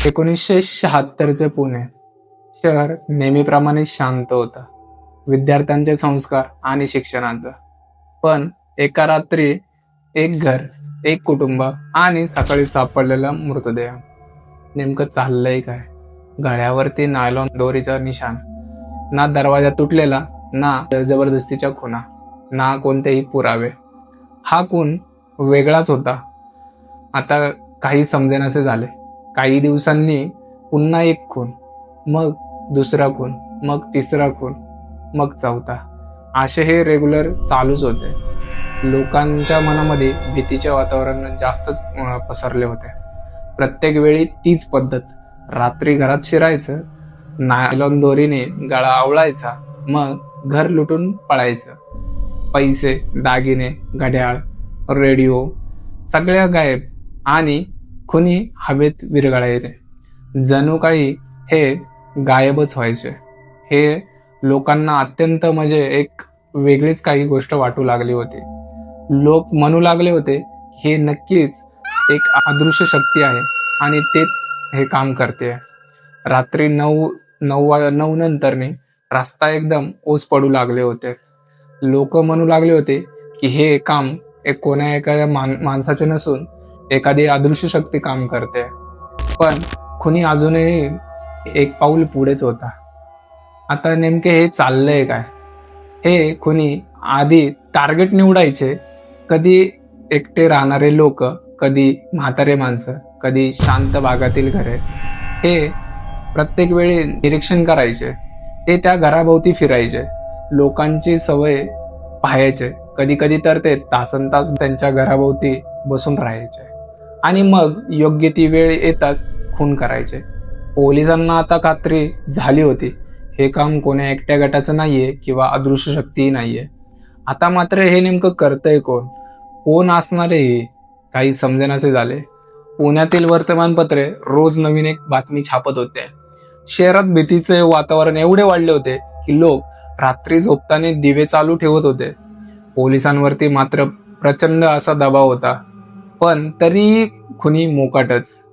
1976चे पुणे शहर नेहमीप्रमाणे शांत होतं. विद्यार्थ्यांचे संस्कार आणि शिक्षणाचं. पण एका रात्री एक घर, एक कुटुंब आणि सकाळी सापडलेला मृतदेह. नेमकं चाललंय काय? गळ्यावरती नायलॉन दोरीचा निशाण. ना दरवाजा तुटलेला, ना जबरदस्तीच्या खुणा, ना कोणतेही पुरावे. हा खून वेगळाच होता. आता काही समजेनासे झाले. काही दिवसांनी पुन्हा एक खून, मग दुसरा खून, मग तिसरा खून, मग चौथा. असे हे रेग्युलर चालूच होते. लोकांच्या मनामध्ये भीतीचे वातावरण जास्तच पसरले होते. प्रत्येक वेळी तीच पद्धत. रात्री घरात शिरायचं, नायलॉन दोरीने गळा आवळायचा, मग घर लुटून पळायचं. पैसे, दागिने, घड्याळ, रेडिओ सगळ्या गायब आणि खुनी हवेत विरघळायचे. जणू काही हे गायबच व्हायचे. हे लोकांना अत्यंत म्हणजे एक वेगळीच काही गोष्ट वाटू लागली होती. लोक म्हणू लागले होते हे नक्कीच एक अदृश्य शक्ती आहे आणि तेच हे काम करते. रात्री 9 नंतरने रस्ता एकदम ओस पडू लागले होते. लोक म्हणू लागले होते की हे काम कोणा एखाद्या माणसाचे नसून एखादी अदृश्य शक्ती काम करते. पण खुनी अजूनही एक पाऊल पुढेच होता. आता नेमके हे चाललंय काय? हे खुनी आधी टार्गेट निवडायचे. कधी एकटे राहणारे लोक, कधी म्हातारे माणसं, कधी शांत भागातील घरे. हे प्रत्येक वेळी निरीक्षण करायचे. ते त्या घराभोवती फिरायचे, लोकांची सवय पाहायचे. कधी कधी तर ते तासनतास त्यांच्या घराभोवती बसून राहायचे आणि मग योग्य ती वेळ येताच खून करायचे. पोलिसांना आता खात्री झाली होती हे काम कोण्या एकट्या गटाचं नाहीये किंवा अदृश्य शक्तीही नाहीये. आता मात्र हे नेमकं करतंय कोण? कोण असणार हे? काही समजेनासे झाले. पुण्यातील वर्तमानपत्रे रोज नवीन एक बातमी छापत होते. शहरात भीतीचे वातावरण एवढे वाढले होते की लोक रात्री झोपताना दिवे चालू ठेवत होते. पोलिसांवरती मात्र प्रचंड असा दबाव होता, पण तरीही खुनी मोकाटच.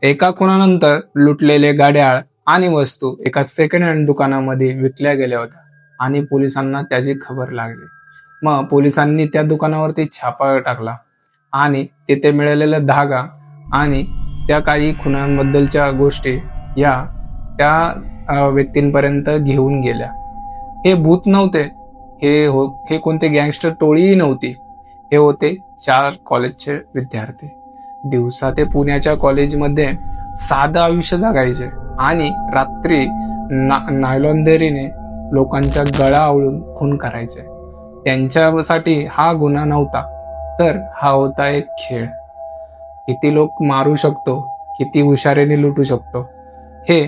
एका खुनानंतर लुटलेले घड्याळ आणि वस्तू एका सेकंड हँड दुकानामध्ये विकल्या गेल्या होत्या आणि पोलिसांना त्याची खबर लागली. मग पोलिसांनी त्या दुकानावरती छापा टाकला आणि तिथे मिळालेला धागा आणि त्या काही खुनांबद्दलच्या गोष्टी या त्या व्यक्तींपर्यंत घेऊन गेल्या. हे भूत नव्हते, हे कोणते गँगस्टर टोळीही नव्हती. हे होते 4 कॉलेजचे विद्यार्थी. दिवसा ते पुण्याच्या कॉलेजमध्ये साधं आयुष्य जगायचे आणि रात्री नायलॉन दोरीने लोकांच्या गळा आवळून खून करायचे. त्यांच्यासाठी हा गुन्हा नव्हता, तर हा होता एक खेळ. किती लोक मारू शकतो, किती हुशारीने लुटू शकतो, हे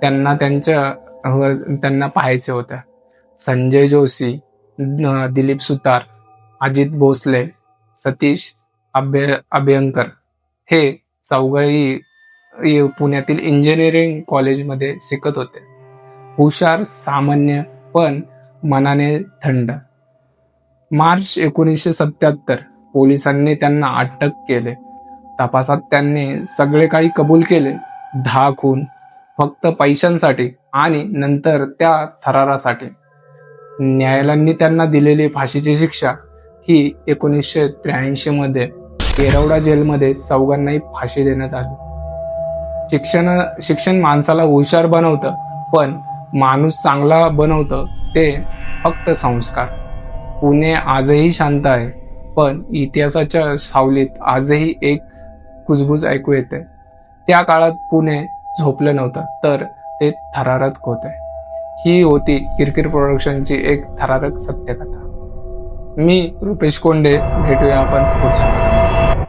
त्यांना पाहायचे होते. संजय जोशी, दिलीप सुतार, अजित भोसले, सतीश अभ्यंकर हे चौघही पुण्यातील इंजिनिअरिंग कॉलेजमध्ये शिकत होते. हुशार, सामान्य, पण मनाने थंड. मार्च 1977 पोलिसांनी त्यांना अटक केले. तपासात त्यांनी सगळे काही कबूल केले. 10 खून फक्त पैशांसाठी आणि नंतर त्या थरारासाठी. न्यायालयाने त्यांना दिलेली फाशीची शिक्षा ही 1983 मध्ये येरवडा जेलमध्ये चौघांनाही फाशी देण्यात आली. शिक्षण माणसाला हुशार बनवतं, पण माणूस चांगला बनवतं ते फक्त संस्कार. पुणे आजही शांत आहे, पण इतिहासाच्या सावलीत आजही एक कुजबुज ऐकू येते. त्या काळात पुणे झोपलं नव्हतं, तर ते थरारत होते. ही होती किरकिर प्रोडक्शनची एक थरारक सत्यकथा. मी रुपेश कोंडे. भेटूया आपण पुढच्या